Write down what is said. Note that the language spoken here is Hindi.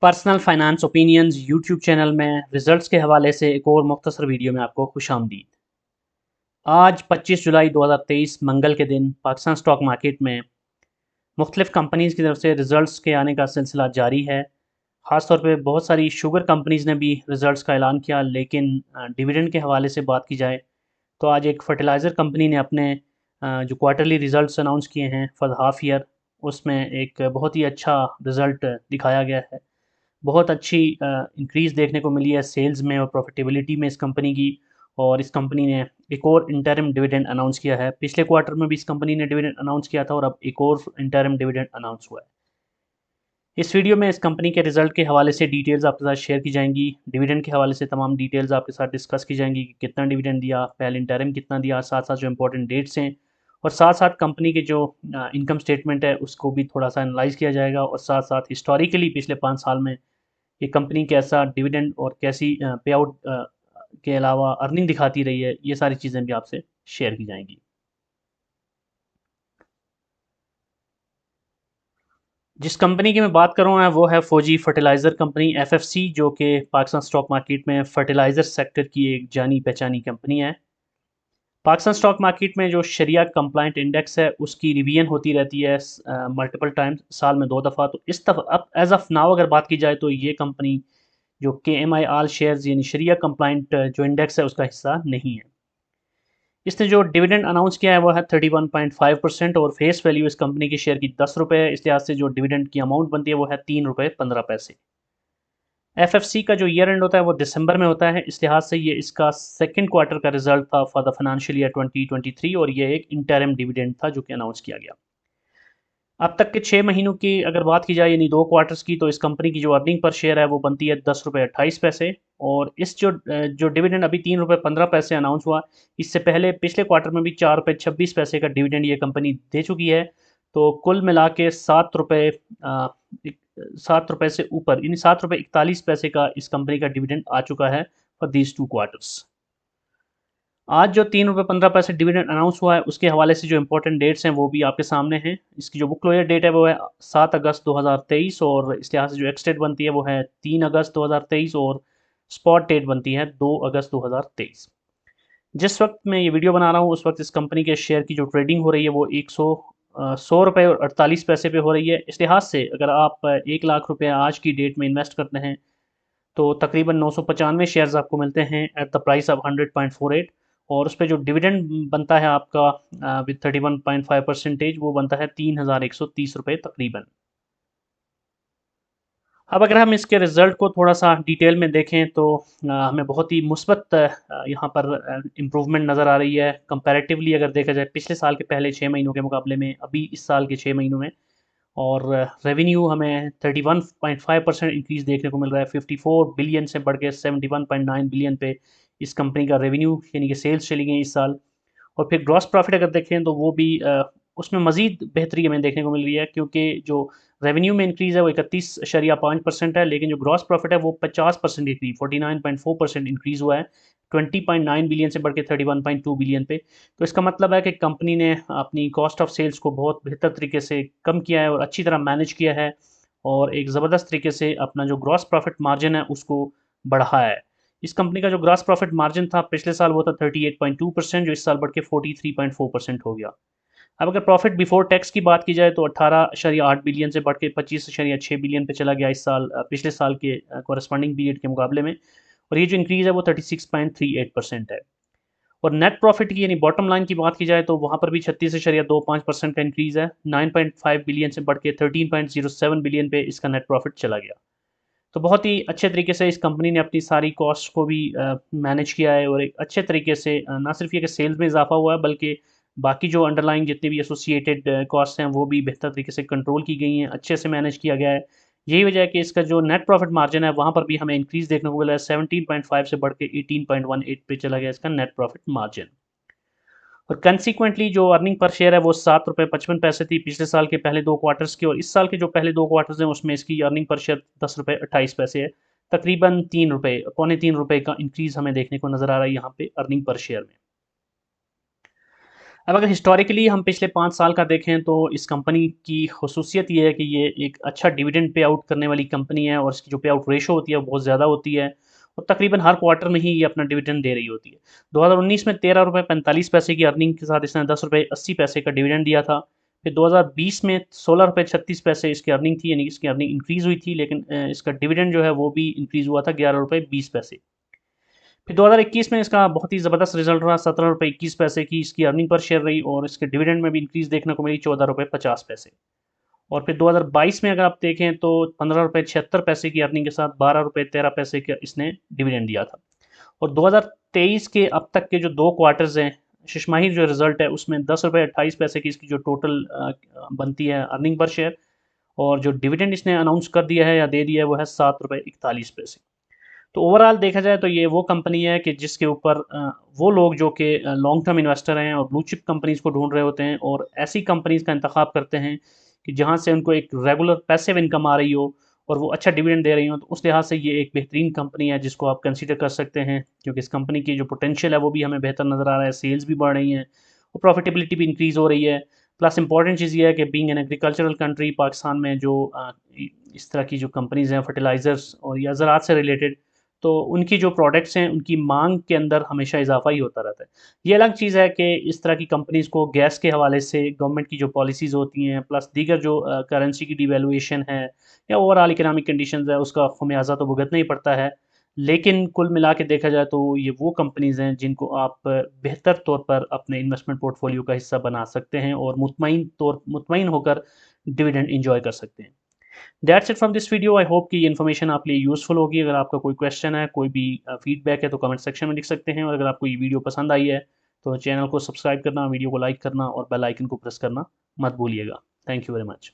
Personal finance opinions YouTube channel में रिजल्ट्स के हवाले से एक और मुख्तसर वीडियो में आपको खुशामदीद। आज 25 जुलाई 2023 मंगल के दिन पाकिस्तान स्टॉक मार्केट में मुख्तलिफ कंपनीज़ की तरफ से रिजल्ट्स के आने का सिलसिला जारी है। ख़ास तौर पे बहुत सारी शुगर कंपनीज़ ने भी रिजल्ट्स का ऐलान किया, लेकिन डिविडेंड के हवाले से बात की जाए तो आज एक फर्टिलाइज़र कंपनी ने अपने जो क्वार्टरली रिजल्ट्स अनाउंस किए हैं फॉर द हाफ ईयर, उसमें एक बहुत ही अच्छा रिज़ल्ट दिखाया गया है। बहुत अच्छी इंक्रीज़ देखने को मिली है सेल्स में और प्रॉफिटेबिलिटी में इस कंपनी की। और इस कंपनी ने एक और इंटरिम डिविडेंड अनाउंस किया है। पिछले क्वार्टर में भी इस कंपनी ने डिविडेंड अनाउंस किया था और अब एक और इंटरिम डिविडेंड अनाउंस हुआ है। इस वीडियो में इस कंपनी के रिजल्ट के हवाले से डिटेल्स आपके साथ शेयर की जाएंगी। डिविडेंड के हवाले से तमाम डिटेल्स आपके साथ डिस्कस की जाएंगी कि कितना डिविडेंड दिया, पहले इंटरिम कितना दिया, साथ साथ जो इंपॉर्टेंट डेट्स हैं और साथ साथ कंपनी के जो इनकम स्टेटमेंट है उसको भी थोड़ा सा एनालाइज किया जाएगा। और साथ साथ हिस्टोरिकली पिछले 5 साल में ये कंपनी कैसा डिविडेंड और कैसी पे आउट के अलावा अर्निंग दिखाती रही है, ये सारी चीज़ें भी आपसे शेयर की जाएंगी। जिस कंपनी की मैं बात कर रहा हूँ वो है फौजी फर्टिलाइज़र कंपनी एफएफसी, जो कि पाकिस्तान स्टॉक मार्केट में फर्टिलाइज़र सेक्टर की एक जानी पहचानी कंपनी है। पाकिस्तान स्टॉक मार्केट में जो शरिया कंप्लाइंट इंडेक्स है उसकी रिवीजन होती रहती है मल्टीपल टाइम्स, साल में 2 दफ़ा। तो इस दफ़ा अब एज ऑफ नाउ अगर बात की जाए तो ये कंपनी जो के एम आई आल शेयर्स यानी शरिया कंप्लाइंट जो इंडेक्स है उसका हिस्सा नहीं है। इसने जो डिविडेंड अनाउंस किया है वो है 31.5% और फेस वैल्यू इस कंपनी के शेयर की 10 रुपये है। इस लिहाज से जो डिविडेंड की अमाउंट बनती है वो है 3 रुपये 15 पैसे। एफएफसी का जो ईयर एंड होता है वो दिसंबर में होता है, इस लिहाज से ये इसका सेकंड क्वार्टर का रिजल्ट था फॉर द फाइनेंशियल ईयर 2023 और ये एक इंटरिम डिविडेंड था जो कि अनाउंस किया गया। अब तक के 6 महीनों की अगर बात की जाए यानी 2 क्वार्टर्स की, तो इस कंपनी की जो अर्निंग पर शेयर है वो बनती है 10 रुपये 28 पैसे। और इस जो डिविडेंड अभी 3 रुपये 15 पैसे अनाउंस हुआ, इससे पहले पिछले क्वार्टर में भी 4 रुपये 26 पैसे का डिविडेंड ये कंपनी दे चुकी है। तो कुल मिला के 7 रुपये से ऊपर यानी 7 रुपये 41 पैसे का इस कंपनी का डिविडेंड आ चुका है फॉर दीज 2 क्वार्टर्स। आज जो 3 रुपये 15 पैसे डिविडेंड अनाउंस हुआ है उसके हवाले से जो इंपॉर्टेंट डेट्स हैं वो भी आपके सामने हैं। इसकी जो बुक क्लोजर डेट है वो है 7 अगस्त 2023 और इस लिहाज से जो एक्स डेट बनती है वो है 3 अगस्त 2023 और स्पॉट डेट बनती है 2 अगस्त 2023। जिस वक्त मैं ये वीडियो बना रहा हूँ उस वक्त इस कंपनी के शेयर की जो ट्रेडिंग हो रही है वो 100 रुपये और 48 पैसे पे हो रही है। इस लिहाज से अगर आप 1 लाख रुपये आज की डेट में इन्वेस्ट करते हैं तो तकरीबन 995 शेयर्स आपको मिलते हैं एट द प्राइस ऑफ 100.48। और उस पे जो डिविडेंड बनता है आपका विद 31.5% वो बनता है 3130 रुपये तकरीबन। अब अगर हम इसके रिज़ल्ट को थोड़ा सा डिटेल में देखें तो हमें बहुत ही मुस्बत यहाँ पर इम्प्रूवमेंट नज़र आ रही है कंपैरेटिवली। अगर देखा जाए पिछले साल के पहले 6 महीनों के मुकाबले में अभी इस साल के 6 महीनों में, और रेवेन्यू हमें 31.5% इंक्रीज़ देखने को मिल रहा है। 54 बिलियन से बढ़ के 71.9 बिलियन पे इस कंपनी का रेवेन्यू यानी कि सेल्स चली गई इस साल। और फिर ग्रॉस प्रॉफिट अगर देखें तो वो भी उसमें मज़ीद बेहतरी हमें देखने को मिल रही है, क्योंकि जो रेवेन्यू में इंक्रीज़ है वो 31.5% है, लेकिन जो ग्रॉस प्रॉफिट है वो 50% इंक्रीज 49.4% इंक्रीज़ हुआ है 20.9 बिलियन से बढ़ के 31.2 बिलियन पे। तो इसका मतलब है कि कंपनी ने अपनी कॉस्ट ऑफ सेल्स को बहुत बेहतर तरीके से कम किया है और अच्छी तरह मैनेज किया है और एक ज़बरदस्त तरीके से अपना जो ग्रॉस प्रॉफिट मार्जिन है उसको बढ़ाया है। इस कंपनी का जो ग्रॉस प्रॉफिट मार्जिन था पिछले साल वो था 38.2%, जो इस साल बढ़ के 43.4% हो गया। अब अगर प्रॉफिट बिफोर टैक्स की बात की जाए तो 18.8 बिलियन से बढ़ के 25.6 बिलियन पे चला गया इस साल पिछले साल के कॉरेस्पॉन्डिंग पीरियड के मुकाबले में। और ये जो इंक्रीज़ है वो 36.38% है। और नेट प्रॉफिट की यानी बॉटम लाइन की बात की जाए तो वहाँ पर भी 36.25% का इंक्रीज़ है। 9.5 बिलियन से बढ़ के 13.07 बिलियन पे इसका नेट प्रॉफिट चला गया। तो बहुत ही अच्छे तरीके से इस कंपनी ने अपनी सारी कॉस्ट को भी मैनेज किया है और एक अच्छे तरीके से ना सिर्फ ये कि सेल्स में इजाफा हुआ है बल्कि बाकी जो अंडरलाइंग जितने भी एसोसिएटेड कॉस्ट हैं वो भी बेहतर तरीके से कंट्रोल की गई हैं, अच्छे से मैनेज किया गया है। यही वजह है कि इसका जो नेट प्रॉफिट मार्जिन है वहाँ पर भी हमें इंक्रीज़ देखने को मिला है। 17.5 से बढ़ के 18.18 पे चला गया इसका नेट प्रॉफिट मार्जिन। और कंसिक्वेंटली जो अर्निंग पर शेयर है वो 7 रुपये 55 पैसे थी पिछले साल के पहले 2 क्वार्टर्स की, और इस साल के जो पहले 2 क्वार्टर्स हैं उसमें इसकी अर्निंग पर शेयर 10 रुपये 28 पैसे है। तकरीबन 3 रुपये पौने 3 रुपये का इंक्रीज़ हमें देखने को नज़र आ रहा है यहाँ पे अर्निंग पर शेयर में। अब अगर हिस्टोरिकली हम पिछले 5 साल का देखें तो इस कंपनी की ख़ुसूसियत ये है कि ये एक अच्छा डिविडेंड पे आउट करने वाली कंपनी है और इसकी जो पे आउट रेशो होती है वो बहुत ज़्यादा होती है और तकरीबन हर क्वार्टर में ही ये अपना डिविडेंड दे रही होती है। 2019 में ₹13.45 की अर्निंग के साथ इसने ₹10.80 का डिविडेंड दिया था। फिर 2020 में ₹16.36 इसकी अर्निंग थी, यानी इसकी अर्निंग इंक्रीज़ हुई थी, लेकिन इसका डिविडेंड जो है वो भी इंक्रीज़ हुआ था ₹11.20। फिर 2021 में इसका बहुत ही ज़बरदस्त रिजल्ट रहा, ₹17.21 की इसकी अर्निंग पर शेयर रही और इसके डिविडेंड में भी इंक्रीज़ देखने को मिली, ₹14.50। और फिर 2022 में अगर आप देखें तो ₹15.76 की अर्निंग के साथ ₹12.13 का इसने डिविडेंड दिया था। और 2023 के अब तक के जो 2 क्वार्टर्स हैं, शशमाही जो रिज़ल्ट है उसमें ₹10.28 की इसकी जो टोटल बनती है अर्निंग पर शेयर, और जो डिविडेंड इसने अनाउंस कर दिया है या दे दिया है वो है ₹7.41। तो ओवरऑल देखा जाए तो ये वो कंपनी है कि जिसके ऊपर वो लोग जो कि लॉन्ग टर्म इन्वेस्टर हैं और ब्लू चिप कंपनीज़ को ढूंढ रहे होते हैं और ऐसी कंपनीज़ का इंतखाब करते हैं कि जहाँ से उनको एक रेगुलर पैसिव इनकम आ रही हो और वो अच्छा डिविडेंड दे रही हो, तो उस लिहाज से ये एक बेहतरीन कंपनी है जिसको आप कंसीडर कर सकते हैं, क्योंकि इस कंपनी की जो पोटेंशियल है वो भी हमें बेहतर नज़र आ रहा है, सेल्स भी बढ़ रही हैं और प्रॉफिटेबिलिटी भी इंक्रीज़ हो रही है। प्लस इंपॉर्टेंट चीज़ ये है कि being an agricultural country, Pakistan में जो इस तरह की जो कंपनीज़ हैं फर्टिलाइज़र्स और या ज़राअत से रिलेटेड, तो उनकी जो प्रोडक्ट्स हैं उनकी मांग के अंदर हमेशा इजाफा ही होता रहता है। ये अलग चीज़ है कि इस तरह की कंपनीज़ को गैस के हवाले से गवर्नमेंट की जो पॉलिसीज़ होती हैं, प्लस दीगर जो करेंसी की डिवैल्यूएशन है या ओवरऑल इकोनॉमिक कंडीशंस है, उसका ख़मियाज़ा तो भुगतना ही पड़ता है। लेकिन कुल मिला के देखा जाए तो ये वो कंपनीज़ हैं जिनको आप बेहतर तौर पर अपने इन्वेस्टमेंट पोर्टफोलियो का हिस्सा बना सकते हैं और मुतमईन होकर डिविडेंड एंजॉय कर सकते हैं। That's it from this video. I hope कि ये इन्फॉर्मेशन आपके लिए यूज़फुल होगी। अगर आपका कोई क्वेश्चन है, कोई भी फीडबैक है तो कमेंट सेक्शन में लिख सकते हैं, और अगर आपको ये वीडियो पसंद आई है तो चैनल को सब्सक्राइब करना, वीडियो को लाइक करना और बेल आइकन को प्रेस करना मत भूलिएगा। Thank you very much.